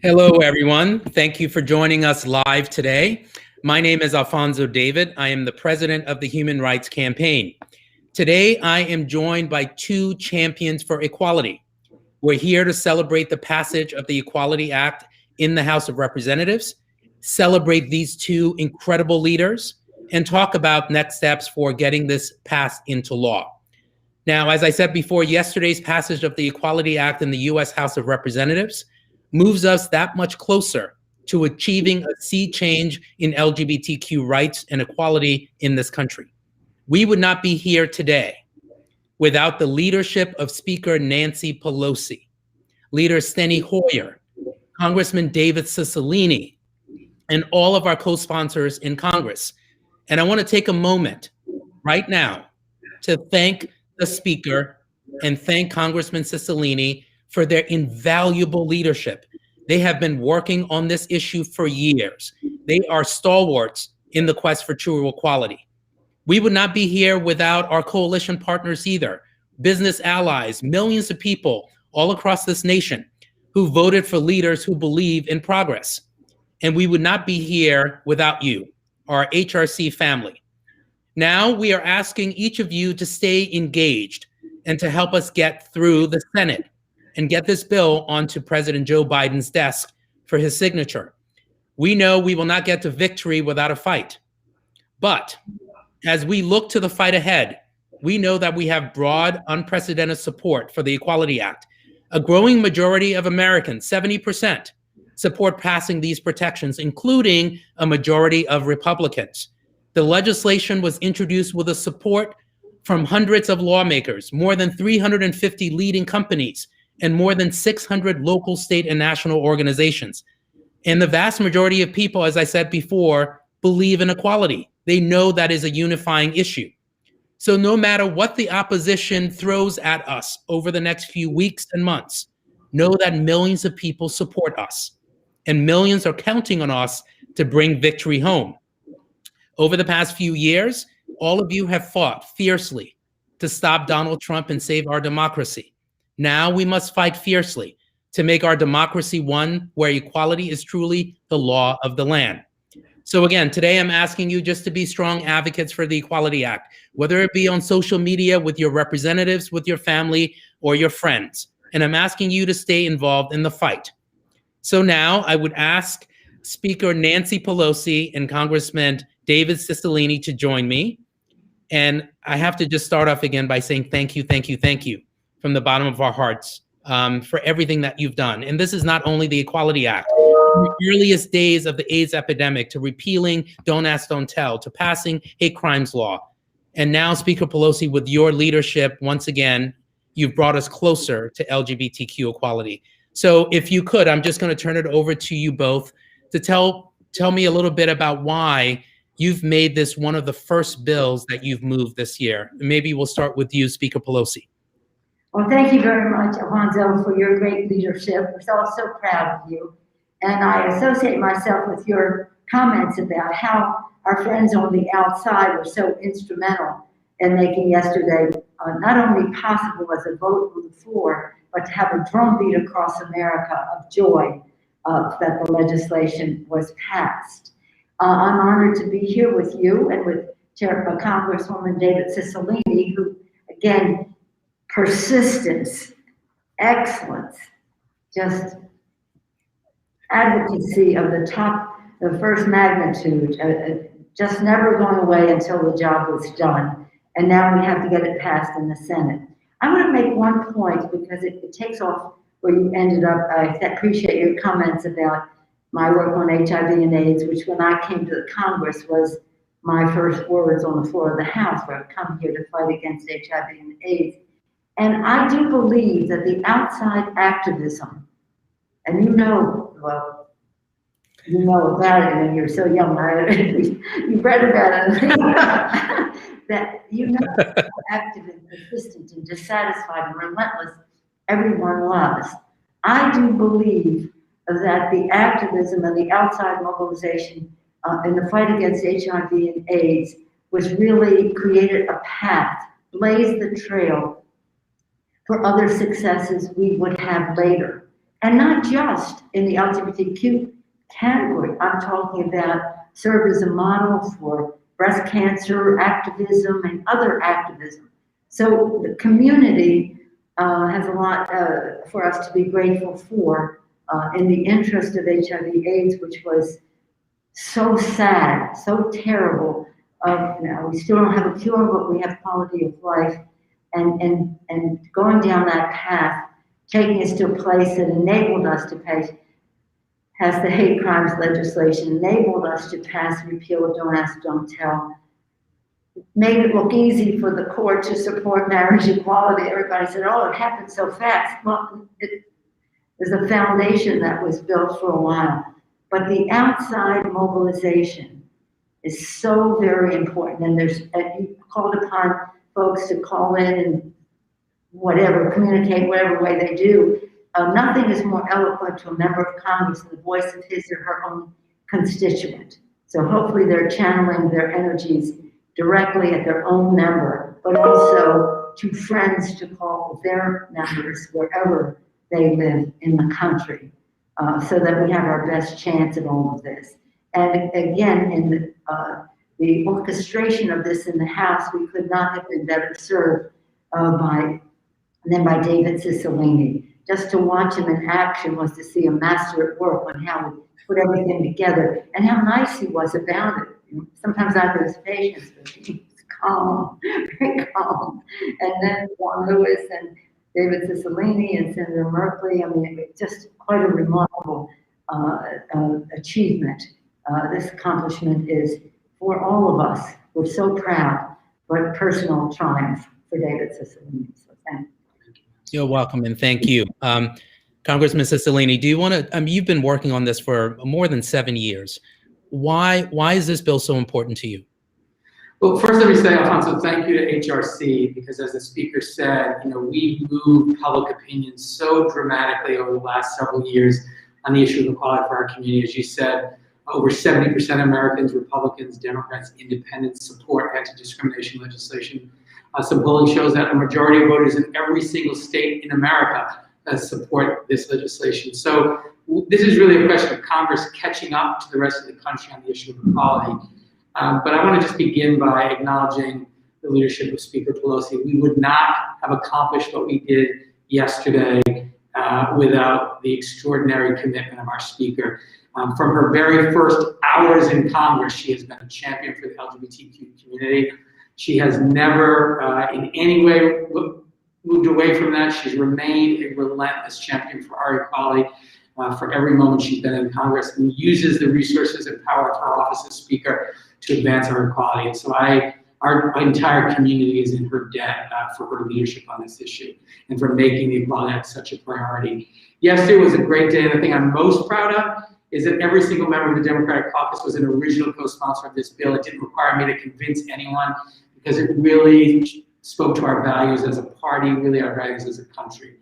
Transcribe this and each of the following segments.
Hello, everyone. Thank you for joining us live today. My name is Alfonso David. I am the president of the Human Rights Campaign. Today, I am joined by two champions for equality. We're here to celebrate the passage of the Equality Act in the House of Representatives, celebrate these two incredible leaders, and talk about next steps for getting this passed into law. Now, as I said before, yesterday's passage of the Equality Act in the U.S. House of Representatives moves us that much closer to achieving a sea change in LGBTQ rights and equality in this country. We would not be here today without the leadership of Speaker Nancy Pelosi, Leader Steny Hoyer, Congressman David Cicilline, and all of our co-sponsors in Congress. And I want to take a moment right now to thank the Speaker and thank Congressman Cicilline for their invaluable leadership. They have been working on this issue for years. They are stalwarts in the quest for true equality. We would not be here without our coalition partners either, business allies, millions of people all across this nation who voted for leaders who believe in progress. And we would not be here without you, our HRC family. Now we are asking each of you to stay engaged and to help us get through the Senate and get this bill onto President Joe Biden's desk for his signature. We know we will not get to victory without a fight. But as we look to the fight ahead, we know that we have broad, unprecedented support for the Equality Act. A growing majority of Americans, 70%, support passing these protections, including a majority of Republicans. The legislation was introduced with the support from hundreds of lawmakers, more than 350 leading companies, and more than 600 local, state, and national organizations. And the vast majority of people, as I said before, believe in equality. They know that is a unifying issue. So no matter what the opposition throws at us over the next few weeks and months, know that millions of people support us, and millions are counting on us to bring victory home. Over the past few years, all of you have fought fiercely to stop Donald Trump and save our democracy. Now we must fight fiercely to make our democracy one where equality is truly the law of the land. So again, today I'm asking you just to be strong advocates for the Equality Act, whether it be on social media with your representatives, with your family, or your friends. And I'm asking you to stay involved in the fight. So now I would ask Speaker Nancy Pelosi and Congressman David Cicilline to join me. And I have to just start off again by saying thank you, thank you, thank you from the bottom of our hearts for everything that you've done. And this is not only the Equality Act, from the earliest days of the AIDS epidemic to repealing Don't Ask, Don't Tell, to passing hate crimes law. And now, Speaker Pelosi, with your leadership, once again, you've brought us closer to LGBTQ equality. So if you could, I'm just going to turn it over to you both to tell me a little bit about why you've made this one of the first bills that you've moved this year. Maybe we'll start with you, Speaker Pelosi. Well, thank you very much, Alfonso, for your great leadership. We're all so proud of you. And I associate myself with your comments about how our friends on the outside were so instrumental in making yesterday not only possible as a vote on the floor, but to have a drumbeat across America of joy that the legislation was passed. I'm honored to be here with you and with Congresswoman David Cicilline, who, again, persistence, excellence, just advocacy of the first magnitude, just never going away until the job was done. And now we have to get it passed in the Senate. I'm going to make one point because it takes off where you ended up. I appreciate your comments about my work on HIV and AIDS, which when I came to the Congress was my first words on the floor of the House, where I've come here to fight against HIV and AIDS. And I do believe that the outside activism, and you know about it when you're so young, right? You've read about it, that you know how active and persistent and dissatisfied and relentless everyone was. I do believe that the activism and the outside mobilization in the fight against HIV and AIDS was really created a path, blazed the trail for other successes we would have later. And not just in the LGBTQ category. I'm talking about serve as a model for breast cancer activism and other activism. So the community has a lot for us to be grateful for in the interest of HIV/AIDS, which was so sad, so terrible. We still don't have a cure, but we have quality of life. And going down that path, taking us to a place that enabled us to pass the hate crimes legislation, enabled us to pass repeal of Don't Ask, Don't Tell, made it look easy for the court to support marriage equality. Everybody said, oh, it happened so fast. Well, there's a foundation that was built for a while. But the outside mobilization is so very important. And you called upon folks to call in and whatever, communicate whatever way they do. Nothing is more eloquent to a member of Congress than the voice of his or her own constituent. So hopefully they're channeling their energies directly at their own member, but also to friends to call their members wherever they live in the country, so that we have our best chance at all of this. And again, in the orchestration of this in the House, we could not have been better served by David Cicilline. Just to watch him in action was to see a master at work on how to put everything together and how nice he was about it. Sometimes I lose patience, but he was calm, very calm. And then Juan Lewis and David Cicilline and Senator Merkley, I mean, it was just quite a remarkable achievement. This accomplishment is for all of us. We're so proud, but personal triumph for David Cicilline. So thank you. You're welcome, and thank you. Congressman Cicilline, do you want to, you've been working on this for more than 7 years. Why is this bill so important to you? Well, first let me say, Alfonso, thank you to HRC, because as the speaker said, we've moved public opinion so dramatically over the last several years on the issue of equality for our community. As you said, over 70% of Americans, Republicans, Democrats, Independents support anti-discrimination legislation. Some polling shows that a majority of voters in every single state in America support this legislation. So this is really a question of Congress catching up to the rest of the country on the issue of equality. But I want to just begin by acknowledging the leadership of Speaker Pelosi. We would not have accomplished what we did yesterday without the extraordinary commitment of our Speaker. From her very first hours in Congress, she has been a champion for the LGBTQ community. She has never in any way moved away from that. She's remained a relentless champion for our equality for every moment she's been in Congress, and uses the resources and power of her office as Speaker to advance our equality. And so our entire community is in her debt for her leadership on this issue and for making the Equality Act such a priority. Yesterday was a great day, and the thing I'm most proud of is that every single member of the Democratic caucus was an original co-sponsor of this bill. It didn't require me to convince anyone, because it really spoke to our values as a party, really our values as a country.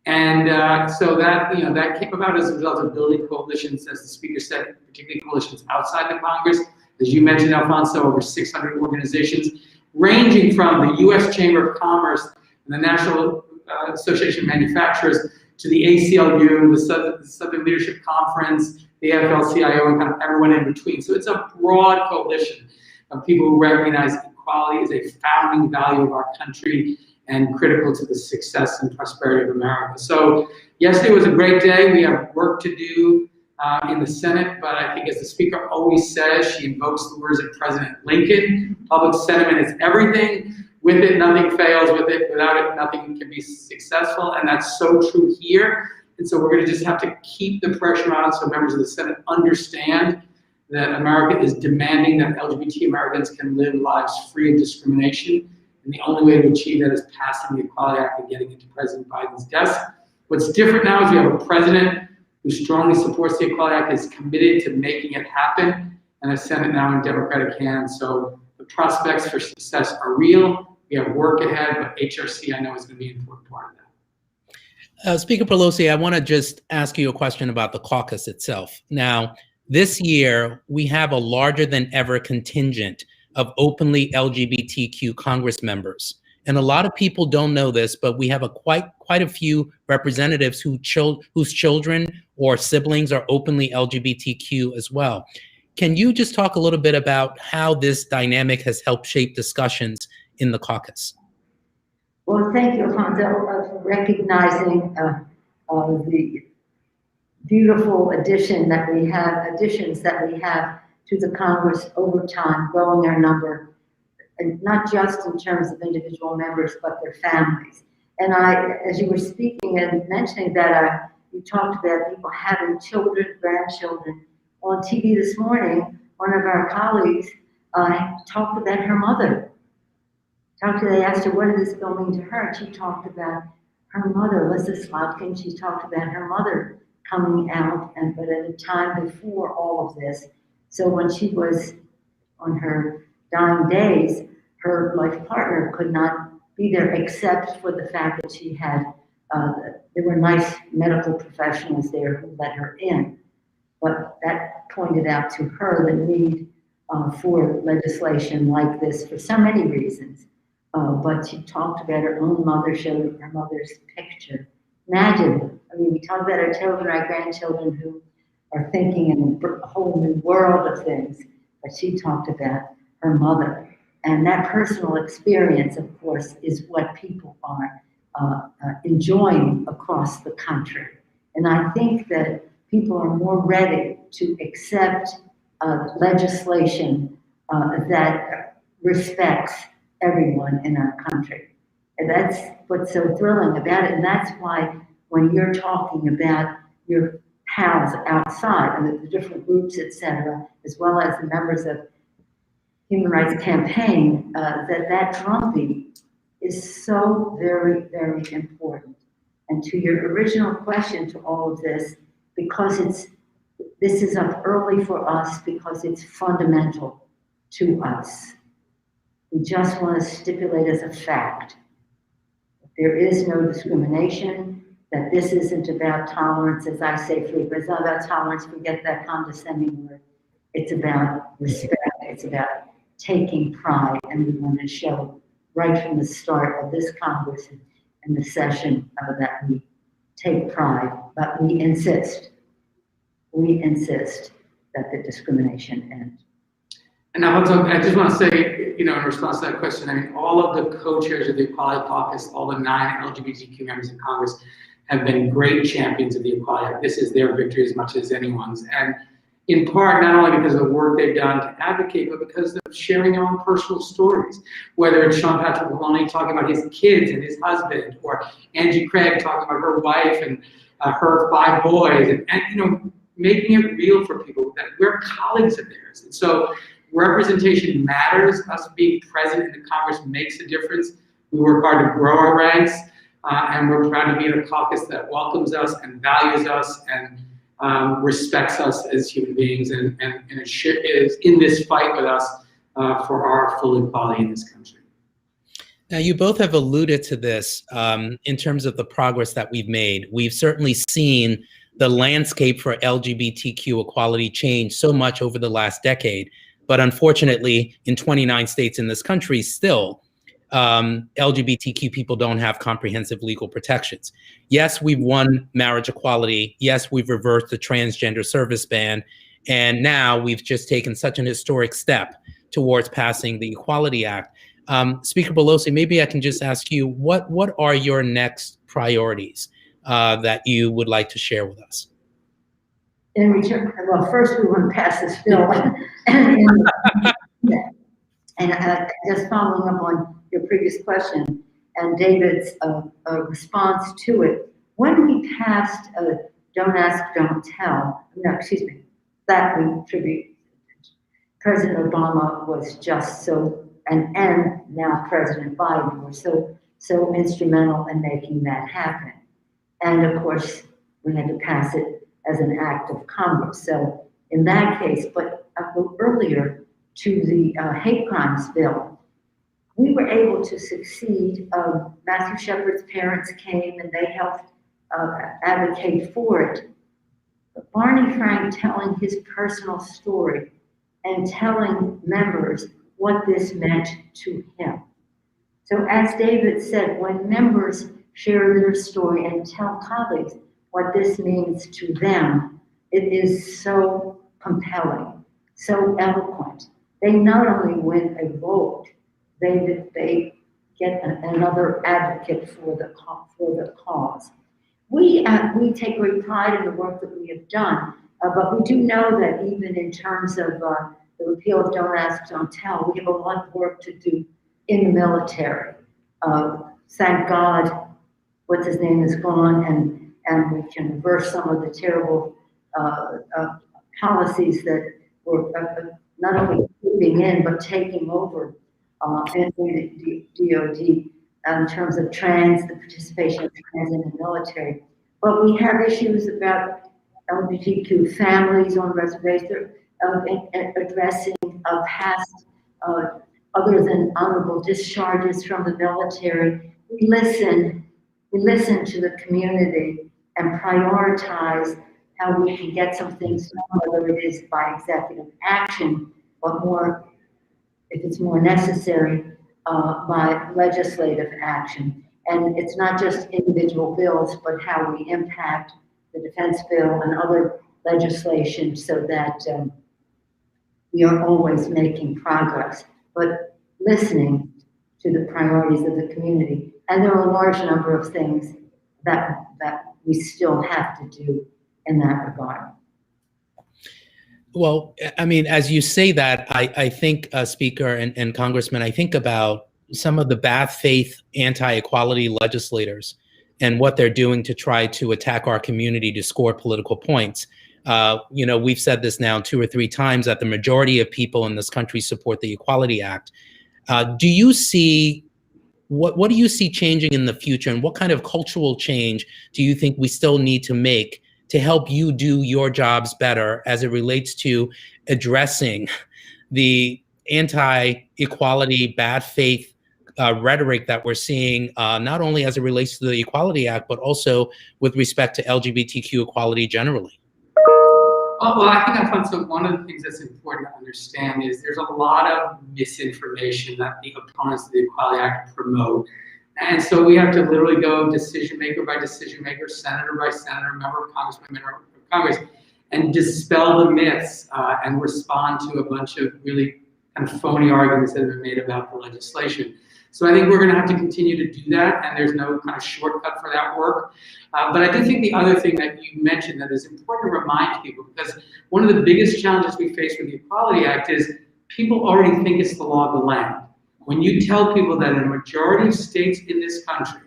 And so that, that came about as a result of building coalitions, as the speaker said, particularly coalitions outside the Congress. As you mentioned, Alfonso, over 600 organizations, ranging from the U.S. Chamber of Commerce and the National Association of Manufacturers to the ACLU, the Southern Leadership Conference, the AFL-CIO, and kind of everyone in between. So it's a broad coalition of people who recognize equality is a founding value of our country and critical to the success and prosperity of America. So yesterday was a great day. We have work to do in the Senate, but I think, as the speaker always says, she invokes the words of President Lincoln: public sentiment is everything. With it, nothing fails. With it, without it, nothing can be successful. And that's so true here. And so we're going to just have to keep the pressure on so members of the Senate understand that America is demanding that LGBT Americans can live lives free of discrimination. And the only way to achieve that is passing the Equality Act and getting it to President Biden's desk. What's different now is we have a president who strongly supports the Equality Act, is committed to making it happen, and a Senate now in Democratic hands. So the prospects for success are real. We have work ahead, but HRC, I know, is going to be an important part of that. Speaker Pelosi, I want to just ask you a question about the caucus itself. Now, this year, we have a larger than ever contingent of openly LGBTQ Congress members. And a lot of people don't know this, but we have quite a few representatives whose children or siblings are openly LGBTQ as well. Can you just talk a little bit about how this dynamic has helped shape discussions in the caucus? Well, thank you, Alfonso, for recognizing the beautiful additions that we have to the Congress over time, growing our number, and not just in terms of individual members, but their families. And as you were speaking and mentioning that, you talked about people having children, grandchildren. On TV this morning, one of our colleagues talked about her mother. They asked her, what is this mean to her? And she talked about her mother, Lisa Slotkin. She talked about her mother coming out, but at a time before all of this. So when she was on her dying days, her life partner could not be there except for the fact that she had, there were nice medical professionals there who let her in. But that pointed out to her the need for legislation like this for so many reasons. But she talked about her own mother, showed her mother's picture. Imagine, we talk about our children, our grandchildren who are thinking in a whole new world of things, but she talked about her mother. And that personal experience, of course, is what people are enjoying across the country. And I think that people are more ready to accept legislation that respects everyone in our country. And that's what's so thrilling about it. And that's why when you're talking about your pals outside and the different groups, et cetera, as well as the members of Human Rights Campaign, that drumbeat is so very, very important. And to your original question to all of this, because this is up early for us because it's fundamental to us. We just want to stipulate as a fact that there is no discrimination, that this isn't about tolerance, as I say frequently. It's not about tolerance, forget that condescending word. It's about respect, it's about taking pride, and we want to show right from the start of this Congress and the session that we take pride, but we insist that the discrimination end. And I just want to say, in response to that question, all of the co-chairs of the Equality Caucus, all the 9 LGBTQ members in Congress have been great champions of the equality. This is their victory as much as anyone's. And in part, not only because of the work they've done to advocate, but because of sharing their own personal stories. Whether it's Sean Patrick Maloney talking about his kids and his husband, or Angie Craig talking about her wife and her 5 boys, and making it real for people that we're colleagues of theirs. And so representation matters. Us being present in the Congress makes a difference. We work hard to grow our ranks, and we're proud to be in a caucus that welcomes us and values us and respects us as human beings and is in this fight with us for our full equality in this country. Now, you both have alluded to this in terms of the progress that we've made. We've certainly seen the landscape for LGBTQ equality change so much over the last decade. But unfortunately, in 29 states in this country, still, LGBTQ people don't have comprehensive legal protections. Yes, we've won marriage equality. Yes, we've reversed the transgender service ban. And now we've just taken such an historic step towards passing the Equality Act. Speaker Pelosi, maybe I can just ask you, what are your next priorities that you would like to share with us? In return, well, first we want to pass this bill. And just following up on your previous question and David's response to it, when we passed Don't Ask, Don't Tell, that we tribute, President Obama was just so, and now President Biden were so instrumental in making that happen. And of course, we had to pass it as an act of Congress. So in that case, but earlier to the hate crimes bill, we were able to succeed. Matthew Shepard's parents came and they helped advocate for it. But Barney Frank telling his personal story and telling members what this meant to him So as David said, when members share their story and tell colleagues what this means to them, it is so compelling, so eloquent. They not only win a vote, they get another advocate for the cause. We take great pride in the work that we have done, but we do know that even in terms of the repeal of Don't Ask, Don't Tell, we have a lot of work to do in the military. Thank God, what's his name is gone, and we can reverse some of the terrible policies that were not only keeping in, but taking over in the DOD in terms of the participation of trans in the military. But we have issues about LGBTQ families on reservations, addressing past other than honorable discharges from the military. We listen to the community and prioritize how we can get some things done, whether it is by executive action, but more, if it's more necessary, by legislative action. And it's not just individual bills, but how we impact the defense bill and other legislation so that we are always making progress, but listening to the priorities of the community. And there are a large number of things that we still have to do in that regard. Well, I mean, as you say that, I think, Speaker and Congressman, I think about some of the bad faith anti-equality legislators and what they're doing to try to attack our community to score political points. We've said this now 2 or 3 times that the majority of people in this country support the Equality Act. Do you see, what do you see changing in the future, and what kind of cultural change do you think we still need to make to help you do your jobs better as it relates to addressing the anti-equality, bad faith rhetoric that we're seeing, not only as it relates to the Equality Act, but also with respect to LGBTQ equality generally? Well, I think, Alfonso, one of the things that's important to understand is there's a lot of misinformation that the opponents of the Equality Act promote. And so we have to literally go decision maker by decision maker, senator by senator, member of Congress by member of Congress, and dispel the myths and respond to a bunch of really kind of phony arguments that have been made about the legislation. So I think we're going to have to continue to do that, and there's no kind of shortcut for that work. But I do think the other thing that you mentioned that is important to remind people, because one of the biggest challenges we face with the Equality Act is people already think it's the law of the land. When you tell people that in a majority of states in this country,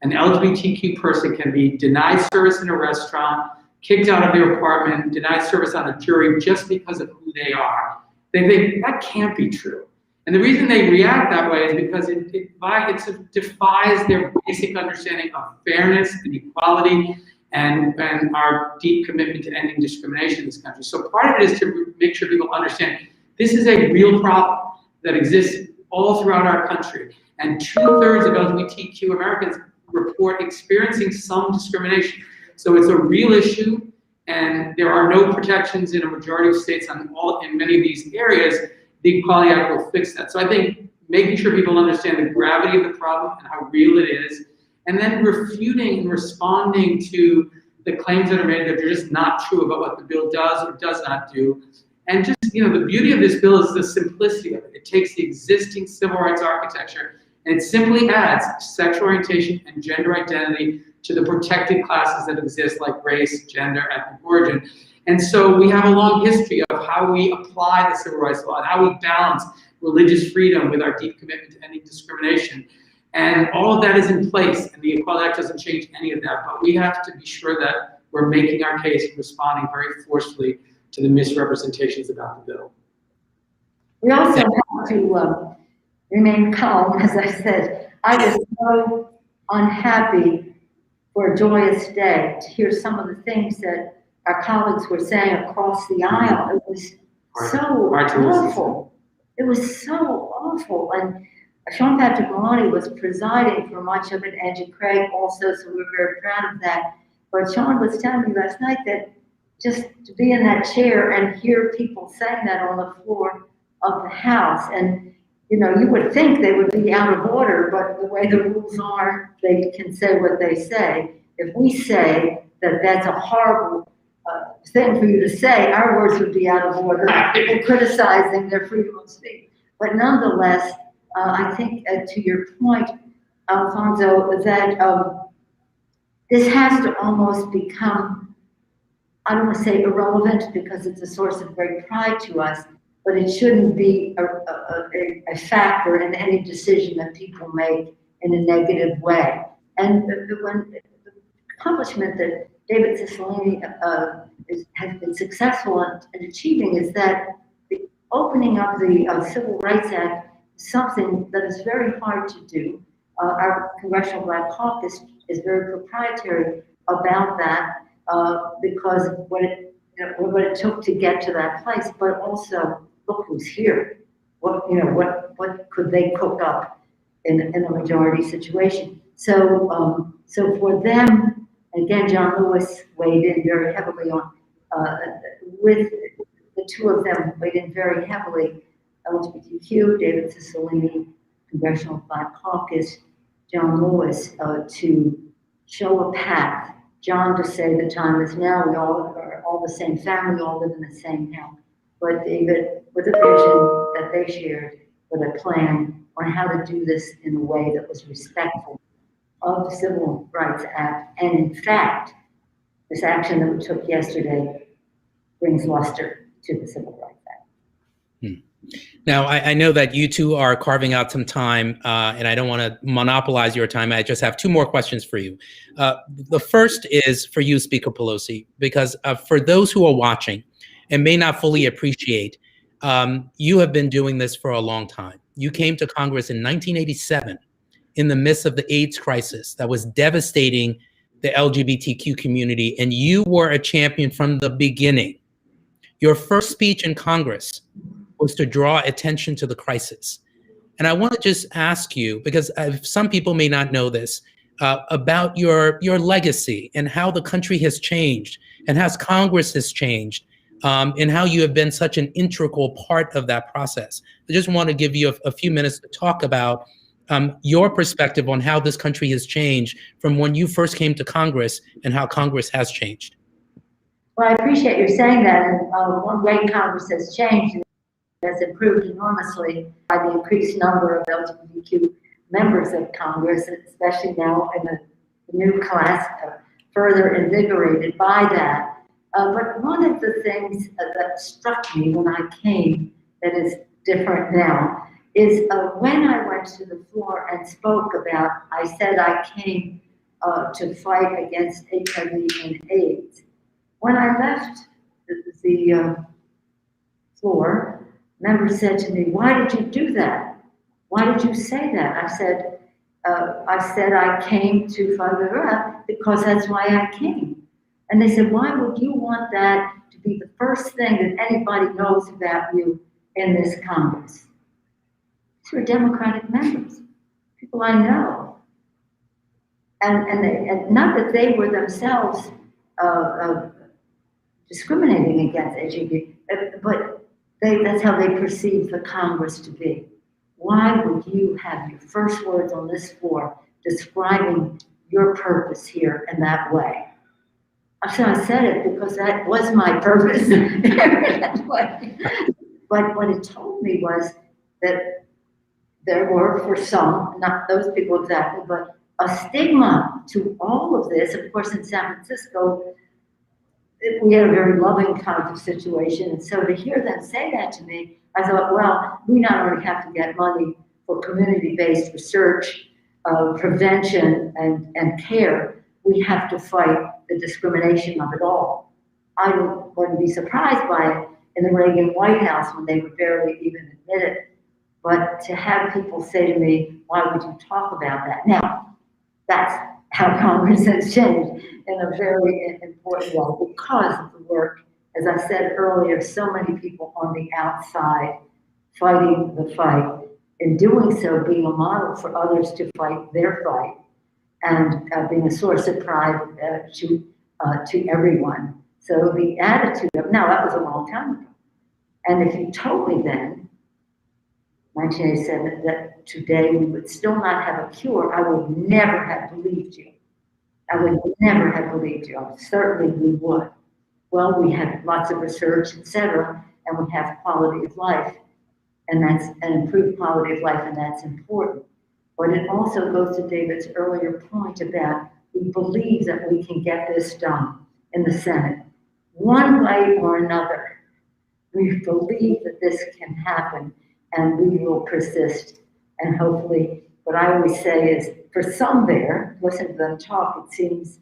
an LGBTQ person can be denied service in a restaurant, kicked out of their apartment, denied service on a jury just because of who they are, they think that can't be true. And the reason they react that way is because it defies their basic understanding of fairness and equality and our deep commitment to ending discrimination in this country. So part of it is to make sure people understand this is a real problem that exists all throughout our country. And 2/3 of LGBTQ Americans report experiencing some discrimination. So it's a real issue, and there are no protections in a majority of states in many of these areas. The Equality Act will fix that. So I think making sure people understand the gravity of the problem and how real it is, and then refuting and responding to the claims that are made that are just not true about what the bill does or does not do. And just, the beauty of this bill is the simplicity of it. It takes the existing civil rights architecture and it simply adds sexual orientation and gender identity to the protected classes that exist, like race, gender, ethnic origin. And so we have a long history of how we apply the civil rights law and how we balance religious freedom with our deep commitment to ending discrimination. And all of that is in place, and the Equality Act doesn't change any of that, but we have to be sure that we're making our case and responding very forcefully to the misrepresentations about the bill. We also have to remain calm, as I said. I was so unhappy for a joyous day to hear some of the things that our colleagues were saying across the aisle. It was so awful. It was so awful. And Sean Patrick Maloney was presiding for much of it, Angie Craig also, so we were very proud of that. But Sean was telling me last night that just to be in that chair and hear people saying that on the floor of the House, and you would think they would be out of order, but the way the rules are, they can say what they say. If we say that that's a horrible thing for you to say, our words would be out of order. People criticizing their freedom of speech. But nonetheless, I think to your point, Alfonso, that this has to almost become, I don't want to say irrelevant because it's a source of great pride to us, but it shouldn't be a factor in any decision that people make in a negative way. And the accomplishment that David Cicilline has been successful in achieving is that the opening up the Civil Rights Act is something that is very hard to do. Our Congressional Black Caucus is very proprietary about that because of what it took to get to that place, but also look who's here. What could they cook up in a majority situation? So for them, again, John Lewis weighed in very heavily on, with the two of them weighed in very heavily, LGBTQ, David Cicilline, Congressional Black Caucus, John Lewis, to show a path. John to say the time is now, we all are all the same family, all live in the same town. But David, with a vision that they shared, with a plan on how to do this in a way that was respectful of the Civil Rights Act. And in fact, this action that we took yesterday brings luster to the Civil Rights Act. Now, I know that you two are carving out some time, and I don't want to monopolize your time. I just have two more questions for you. The first is for you, Speaker Pelosi, because for those who are watching and may not fully appreciate, you have been doing this for a long time. You came to Congress in 1987 in the midst of the AIDS crisis that was devastating the LGBTQ community, and you were a champion from the beginning. Your first speech in Congress was to draw attention to the crisis. And I want to just ask you, because some people may not know this, about your legacy and how the country has changed and how Congress has changed, and how you have been such an integral part of that process. I just want to give you a few minutes to talk about your perspective on how this country has changed from when you first came to Congress and how Congress has changed. Well, I appreciate you saying that. And one way Congress has changed has improved enormously by the increased number of LGBTQ members of Congress, especially now in the new class, further invigorated by that. But one of the things that struck me when I came that is different now is when I went to the floor and spoke about, I said I came to fight against HIV and AIDS. When I left the floor, members said to me, "Why did you do that? Why did you say that?" I said I came to fight because that's why I came. And they said, "Why would you want that to be the first thing that anybody knows about you in this Congress?" These were Democratic members, people I know. And not that they were themselves discriminating against LGBT, but that's how they perceive the Congress to be. Why would you have your first words on this floor describing your purpose here in that way? So I said it because that was my purpose. But what it told me was that there were, for some, not those people exactly, but a stigma to all of this. Of course, in San Francisco, we had a very loving kind of situation. And so to hear them say that to me, I thought, well, we not only have to get money for community-based research, prevention, and care, we have to fight the discrimination of it all. I wouldn't be surprised by it in the Reagan White House when they would barely even admit it. But to have people say to me, "Why would you talk about that?" Now, that's how Congress has changed in a very important way because of the work, as I said earlier, so many people on the outside fighting the fight. In doing so, being a model for others to fight their fight and being a source of pride to everyone. So the attitude of, now that was a long time ago. And if you told me then 1987, that today we would still not have a cure, I would never have believed you. I would never have believed you. Certainly we would. Well, we have lots of research, etc., and we have quality of life, and that's an improved quality of life, and that's important. But it also goes to David's earlier point about we believe that we can get this done in the Senate, one way or another. We believe that this can happen, and we will persist. And hopefully, what I always say is, for some there, listen to them talk, it seems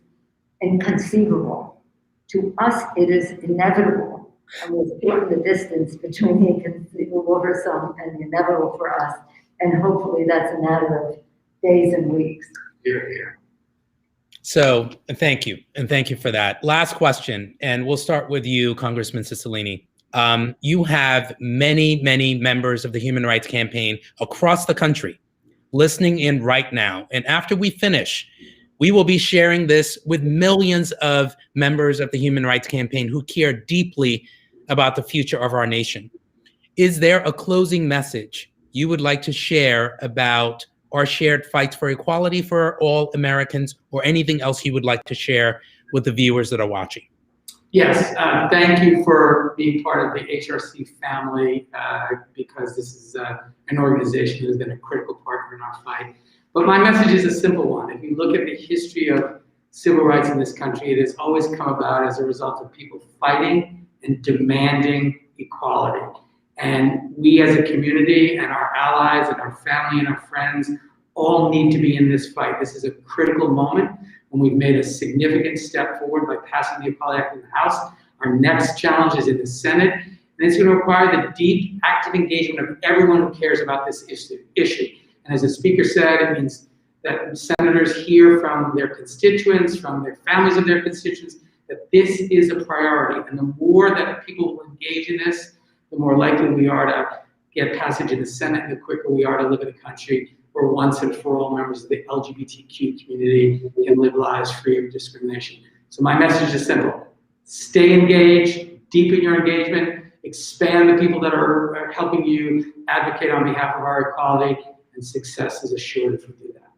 inconceivable. To us, it is inevitable. And we're putting the distance between the inconceivable for some and the inevitable for us. And hopefully that's a matter of days and weeks. Here, here. So thank you. And thank you for that. Last question, and we'll start with you, Congressman Cicilline. You have many, many members of the Human Rights Campaign across the country listening in right now. And after we finish, we will be sharing this with millions of members of the Human Rights Campaign who care deeply about the future of our nation. Is there a closing message you would like to share about our shared fights for equality for all Americans, or anything else you would like to share with the viewers that are watching? Yes, thank you for being part of the HRC family, because this is an organization that has been a critical partner in our fight. But my message is a simple one. If you look at the history of civil rights in this country, it has always come about as a result of people fighting and demanding equality. And we as a community and our allies and our family and our friends all need to be in this fight. This is a critical moment when we've made a significant step forward by passing the Equality Act in the House. Our next challenge is in the Senate, and it's going to require the deep, active engagement of everyone who cares about this issue. And as the speaker said, it means that senators hear from their constituents, from their families of their constituents, that this is a priority. And the more that people will engage in this, the more likely we are to get passage in the Senate, and the quicker we are to live in a country where once and for all members of the LGBTQ community can live lives free of discrimination. So my message is simple. Stay engaged, deepen your engagement, expand the people that are helping you advocate on behalf of our equality, and success is assured if we do that.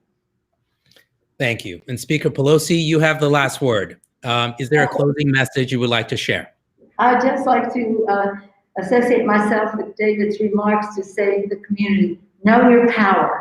Thank you. And Speaker Pelosi, you have the last word. Is there a closing message you would like to share? I'd just like to associate myself with David's remarks to say to the community, know your power.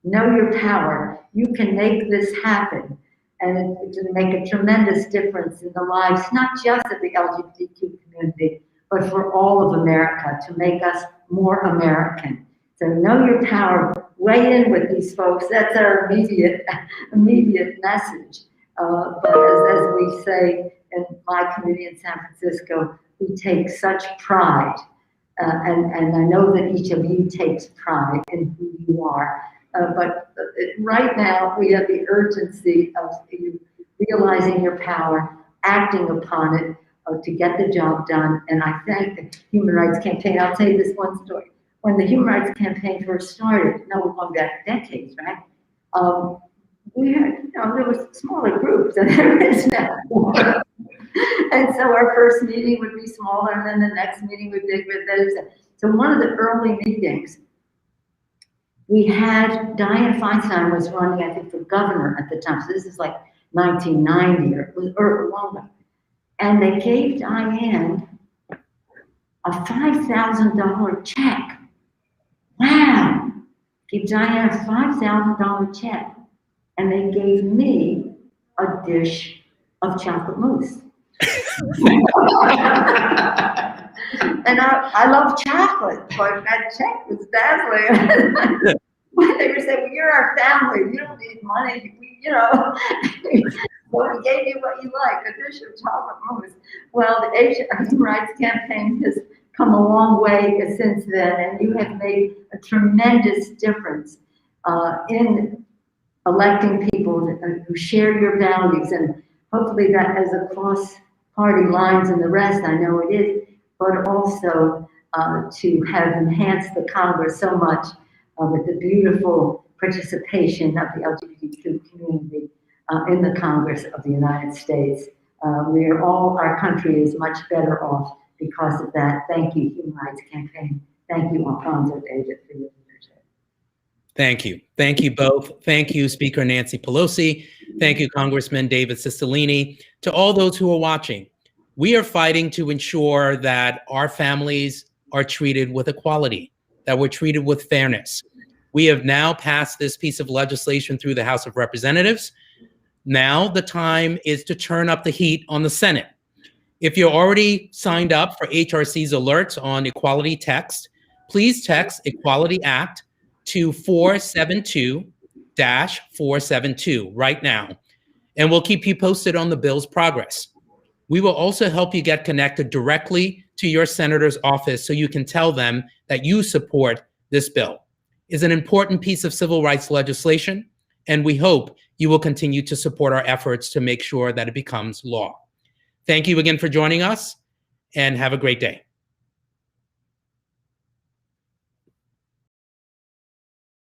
Know your power. You can make this happen, and it's going to make a tremendous difference in the lives, not just of the LGBTQ community, but for all of America, to make us more American. So know your power. Weigh in with these folks. That's our immediate message. But as we say in my community in San Francisco, we take such pride, and I know that each of you takes pride in who you are. But right now, we have the urgency of you realizing your power, acting upon it to get the job done. And I thank the Human Rights Campaign. I'll tell you this one story. When the Human Rights Campaign first started, now we're going back decades, right? We had, there was smaller groups than there is now. And so our first meeting would be smaller, and then the next meeting would be bigger. So one of the early meetings, we had Dianne Feinstein was running, I think, for governor at the time. So this is like 1990 or longer. And they gave Dianne a $5,000 check. Wow! Gave Dianne a $5,000 check. And they gave me a dish of chocolate mousse. And I love chocolate, but that check was dazzling. They were saying, well, you're our family. We don't need money. Well, we gave you what you like, a dish of chocolate mousse. Well, the Human Rights Campaign has come a long way since then, and you have made a tremendous difference in electing people who share your values, and hopefully that as across party lines and the rest, I know it is, but also to have enhanced the Congress so much with the beautiful participation of the LGBTQ community in the Congress of the United States. Our country is much better off because of that. Thank you, Human Rights Campaign. Thank you, Alfonso David, for your Thank you. Thank you both. Thank you, Speaker Nancy Pelosi. Thank you, Congressman David Cicilline. To all those who are watching, we are fighting to ensure that our families are treated with equality, that we're treated with fairness. We have now passed this piece of legislation through the House of Representatives. Now the time is to turn up the heat on the Senate. If you're already signed up for HRC's alerts on equality text, please text Equality Act to 472-472 right now, and we'll keep you posted on the bill's progress. We will also help you get connected directly to your senator's office so you can tell them that you support this bill. It's an important piece of civil rights legislation, and we hope you will continue to support our efforts to make sure that it becomes law. Thank you again for joining us, and have a great day.